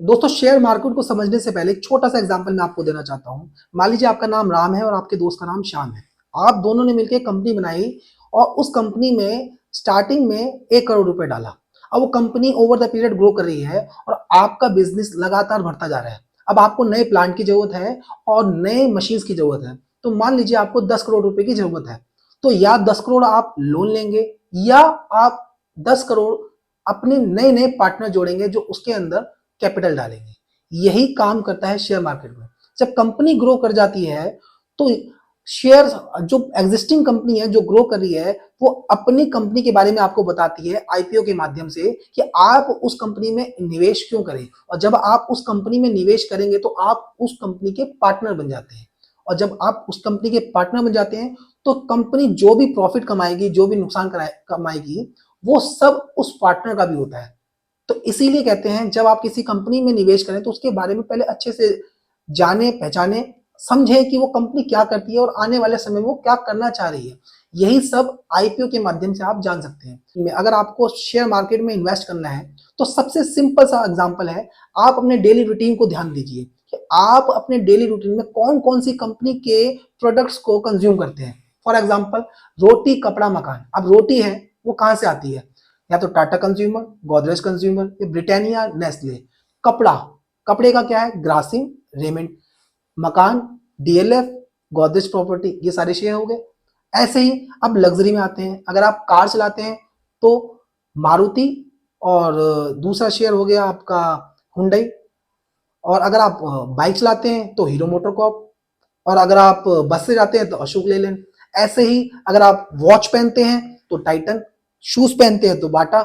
दोस्तों share market को समझने से पहले एक छोटा सा एग्जांपल मैं आपको देना चाहता हूँ। मान लीजिए आपका नाम राम है और आपके दोस्त का नाम श्याम है। आप दोनों ने मिलकर कंपनी बनाई और उस कंपनी में स्टार्टिंग में 1 करोड़ रुपए डाला। अब वो company over the period grow कर रही है और आपका बिजनेस लगातार बढ़ता जा रहा है। अब आपको नए प्लांट की जरूरत है और नए मशीन की जरूरत है। तो मान लीजिए आपको 10 करोड़ रुपए की जरूरत है, तो या 10 करोड़ आप लोन लेंगे या आप 10 करोड़ अपने नए नए पार्टनर जोड़ेंगे जो उसके अंदर कैपिटल डालेंगे। यही काम करता है शेयर मार्केट में। जब कंपनी ग्रो कर जाती है तो शेयर, जो एग्जिस्टिंग कंपनी है जो ग्रो कर रही है, वो अपनी कंपनी के बारे में आपको बताती है आईपीओ के माध्यम से कि आप उस कंपनी में निवेश क्यों करें। और जब आप उस कंपनी में निवेश करेंगे तो आप उस कंपनी के पार्टनर बन जाते हैं। और जब आप उस कंपनी के पार्टनर बन जाते हैं तो कंपनी जो भी प्रॉफिट कमाएगी, जो भी नुकसान कमाएगी, वो सब उस पार्टनर का भी होता है। तो इसीलिए कहते हैं जब आप किसी कंपनी में निवेश करें तो उसके बारे में पहले अच्छे से जाने पहचाने, समझे कि वो कंपनी क्या करती है और आने वाले समय में वो क्या करना चाह रही है। यही सब आईपीओ के माध्यम से आप जान सकते हैं। अगर आपको शेयर मार्केट में इन्वेस्ट करना है तो सबसे सिंपल सा एग्जांपल है, आप अपने डेली रूटीन को ध्यान दीजिए कि आप अपने डेली रूटीन में कौन कौन सी कंपनी के प्रोडक्ट्स को कंज्यूम करते हैं। फॉर एग्जाम्पल, रोटी कपड़ा मकान। अब रोटी है वो कहां से आती है? या तो टाटा कंज्यूमर, गोदरेज कंज्यूमर, या ब्रिटानिया, नेस्ले। कपड़ा, कपड़े का क्या है? ग्रासिम, रेमंड। मकान, डीएलएफ, गोदरेज प्रॉपर्टी, ये सारे शेयर हो गए। ऐसे ही अब लग्जरी में आते हैं। अगर आप कार चलाते हैं तो मारुति, और दूसरा शेयर हो गया आपका हुंडई। और अगर आप बाइक चलाते हैं तो हीरो मोटोकॉर्प। और अगर आप बस से जाते हैं तो अशोक लेलैंड। ऐसे ही अगर आप वॉच पहनते हैं तो टाइटन, शूज पहनते हैं तो बाटा,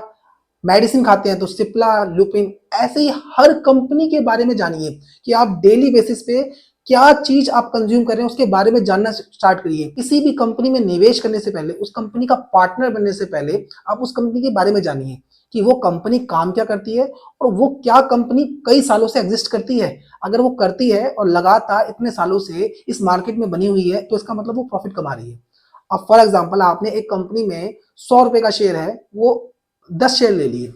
मेडिसिन खाते हैं तो सिप्ला, लुपिन। ऐसे ही हर कंपनी के बारे में जानिए कि आप डेली बेसिस पे क्या चीज आप कंज्यूम कर रहे हैं, उसके बारे में जानना स्टार्ट करिए। किसी भी कंपनी में निवेश करने से पहले, उस कंपनी का पार्टनर बनने से पहले आप उस कंपनी के बारे में जानिए कि वो कंपनी काम क्या करती है और वो क्या कंपनी कई सालों से एग्जिस्ट करती है। अगर वो करती है और लगातार इतने सालों से इस मार्केट में बनी हुई है तो इसका मतलब वो प्रॉफिट कमा रही है। अब फॉर एग्जाम्पल, आपने एक कंपनी में 100 रुपए का शेयर है, वो 10 शेयर ले लिए,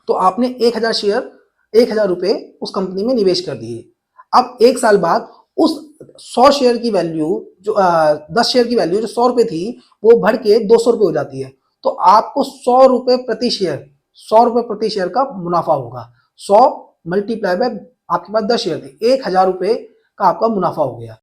तो आपने 1000 शेयर, 1000 रुपए उस कंपनी में निवेश कर दिए। अब 1 साल बाद उस 100 शेयर की वैल्यू, जो 10 शेयर की वैल्यू जो 100 रुपए थी, वो बढ़ के 200 रुपए हो जाती है। तो आपको 100 रुपए प्रति शेयर, 100 रुपए प्रति शेयर का मुनाफा होगा। 100 मल्टीप्लाई बाय, आपके पास 10 शेयर थे, 1000 रुपए का आपका मुनाफा हो गया।